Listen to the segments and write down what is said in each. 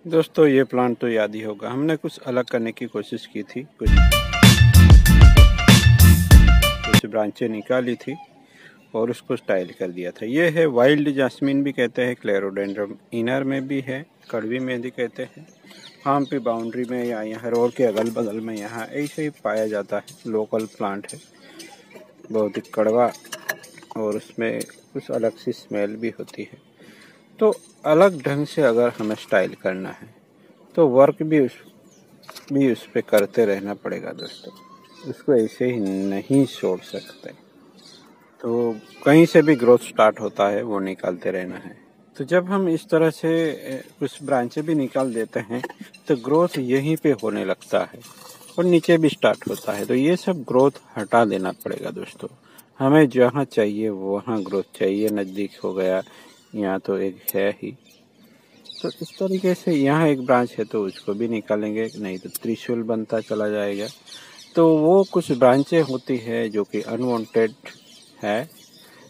दोस्तों ये प्लांट तो याद ही होगा, हमने कुछ अलग करने की कोशिश की थी, कुछ ब्रांचें निकाली थी और उसको स्टाइल कर दिया था। ये है वाइल्ड जास्मिन भी कहते हैं, क्लेरोडेंड्रम इनर में भी है, कड़वी मेहंदी कहते हैं। फार्म पे बाउंड्री में या यहाँ रोड के अगल बगल में यहाँ ऐसे ही पाया जाता है। लोकल प्लांट है, बहुत ही कड़वा और उसमें कुछ अलग सी स्मेल भी होती है। तो अलग ढंग से अगर हमें स्टाइल करना है तो वर्क भी उस पर करते रहना पड़ेगा दोस्तों, उसको ऐसे ही नहीं छोड़ सकते। तो कहीं से भी ग्रोथ स्टार्ट होता है, वो निकालते रहना है। तो जब हम इस तरह से कुछ ब्रांचें भी निकाल देते हैं तो ग्रोथ यहीं पे होने लगता है और नीचे भी स्टार्ट होता है। तो ये सब ग्रोथ हटा देना पड़ेगा दोस्तों। हमें जहाँ चाहिए वहाँ ग्रोथ चाहिए। नज़दीक हो गया, यहाँ तो एक है ही, तो इस तरीके से यहाँ एक ब्रांच है तो उसको भी निकालेंगे, नहीं तो त्रिशूल बनता चला जाएगा। तो वो कुछ ब्रांचें होती है जो कि अनवांटेड है,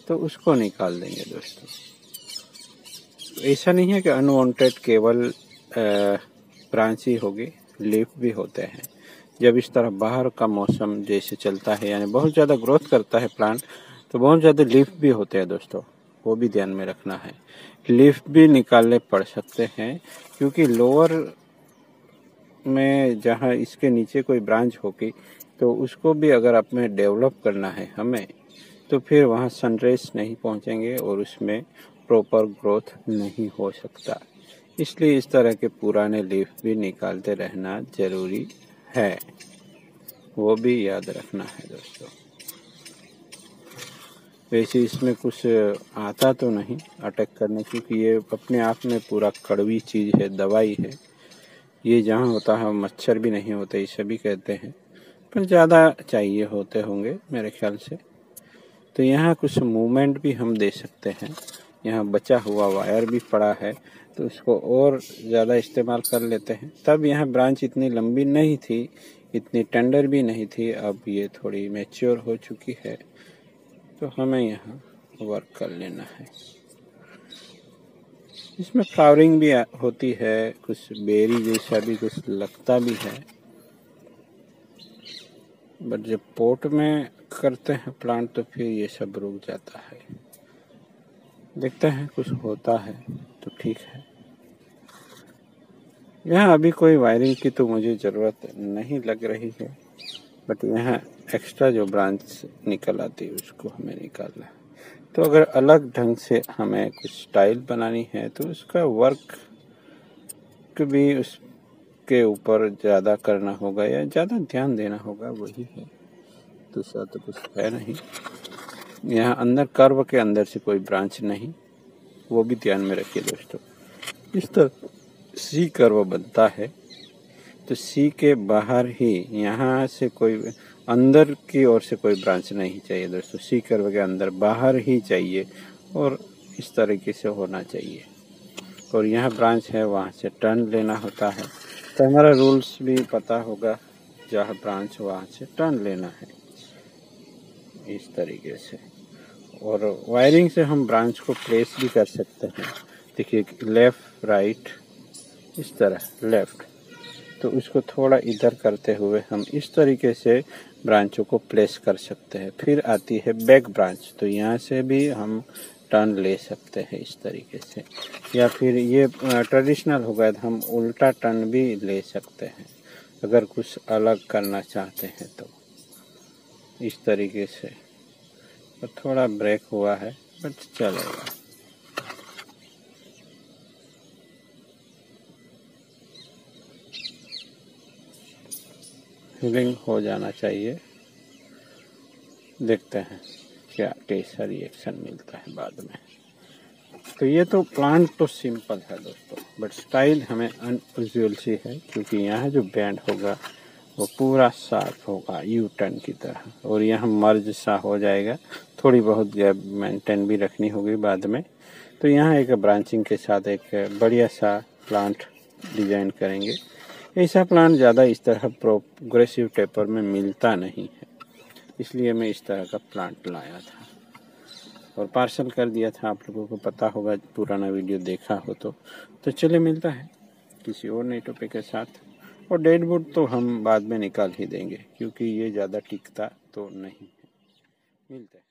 तो उसको निकाल देंगे दोस्तों। ऐसा नहीं है कि अनवांटेड केवल ब्रांच ही होगी, लीफ भी होते हैं। जब इस तरह बाहर का मौसम जैसे चलता है, यानी बहुत ज़्यादा ग्रोथ करता है प्लांट, तो बहुत ज़्यादा लीफ भी होते हैं दोस्तों, वो भी ध्यान में रखना है। लीफ भी निकालने पड़ सकते हैं, क्योंकि लोअर में जहाँ इसके नीचे कोई ब्रांच होगी तो उसको भी अगर अपने डेवलप करना है हमें, तो फिर वहाँ सनराइज नहीं पहुँचेंगे और उसमें प्रॉपर ग्रोथ नहीं हो सकता। इसलिए इस तरह के पुराने लीफ भी निकालते रहना जरूरी है, वो भी याद रखना है दोस्तों। वैसे इसमें कुछ आता तो नहीं अटैक करने, क्योंकि ये अपने आप में पूरा कड़वी चीज़ है, दवाई है। ये जहाँ होता है मच्छर भी नहीं होते, इसे भी कहते हैं, पर ज़्यादा चाहिए होते होंगे मेरे ख्याल से। तो यहाँ कुछ मूवमेंट भी हम दे सकते हैं। यहाँ बचा हुआ वायर भी पड़ा है तो उसको और ज़्यादा इस्तेमाल कर लेते हैं। तब यहाँ ब्रांच इतनी लंबी नहीं थी, इतनी टेंडर भी नहीं थी, अब ये थोड़ी मैच्योर हो चुकी है, तो हमें यहाँ वर्क कर लेना है। इसमें फ्लावरिंग भी होती है, कुछ बेरी जैसा भी कुछ लगता भी है, बट जब पोट में करते हैं प्लांट तो फिर ये सब रुक जाता है। देखते हैं कुछ होता है तो ठीक है। यहाँ अभी कोई वायरिंग की तो मुझे ज़रूरत नहीं लग रही है, बट यहाँ एक्स्ट्रा जो ब्रांच निकल आती है उसको हमें निकालना है। तो अगर अलग ढंग से हमें कुछ स्टाइल बनानी है तो उसका वर्क भी उसके ऊपर ज़्यादा करना होगा या ज़्यादा ध्यान देना होगा, वही है, दूसरा तो कुछ है नहीं। यहाँ अंदर कर्व के अंदर से कोई ब्रांच नहीं, वो भी ध्यान में रखिए दोस्तों। इस तरह सी कर्व बनता है तो सी के बाहर ही यहाँ से कोई अंदर की ओर से कोई ब्रांच नहीं चाहिए दोस्तों। सी कर्व के अंदर बाहर ही चाहिए और इस तरीके से होना चाहिए। और यहाँ ब्रांच है, वहाँ से टर्न लेना होता है, तो हमारा रूल्स भी पता होगा, जहाँ ब्रांच वहाँ से टर्न लेना है, इस तरीके से। और वायरिंग से हम ब्रांच को प्लेस भी कर सकते हैं। देखिए लेफ़्ट राइट, इस तरह लेफ़्ट, तो उसको थोड़ा इधर करते हुए हम इस तरीके से ब्रांचों को प्लेस कर सकते हैं। फिर आती है बैक ब्रांच, तो यहाँ से भी हम टर्न ले सकते हैं इस तरीके से, या फिर ये ट्रेडिशनल हो गया तो हम उल्टा टर्न भी ले सकते हैं अगर कुछ अलग करना चाहते हैं तो, इस तरीके से। तो थोड़ा ब्रेक हुआ है बट चलेगा। हीलिंग हो जाना चाहिए, देखते हैं क्या कैसा रिएक्शन मिलता है बाद में। तो ये तो प्लांट तो सिंपल है दोस्तों, बट स्टाइल हमें अनयूजुअल सी है, क्योंकि यहाँ जो बैंड होगा वो पूरा साफ होगा यू टर्न की तरह, और यहाँ मर्ज सा हो जाएगा। थोड़ी बहुत गैप मेंटेन भी रखनी होगी बाद में। तो यहाँ एक ब्रांचिंग के साथ एक बढ़िया सा प्लांट डिजाइन करेंगे। ऐसा प्लांट ज़्यादा इस तरह प्रोग्रेसिव टेपर में मिलता नहीं है, इसलिए मैं इस तरह का प्लांट लाया था और पार्सल कर दिया था। आप लोगों को पता होगा, पुराना वीडियो देखा हो तो चलिए मिलता है किसी और नए टॉपिक के साथ। और डेडवुड तो हम बाद में निकाल ही देंगे क्योंकि ये ज़्यादा टिकता तो नहीं है। मिलते हैं।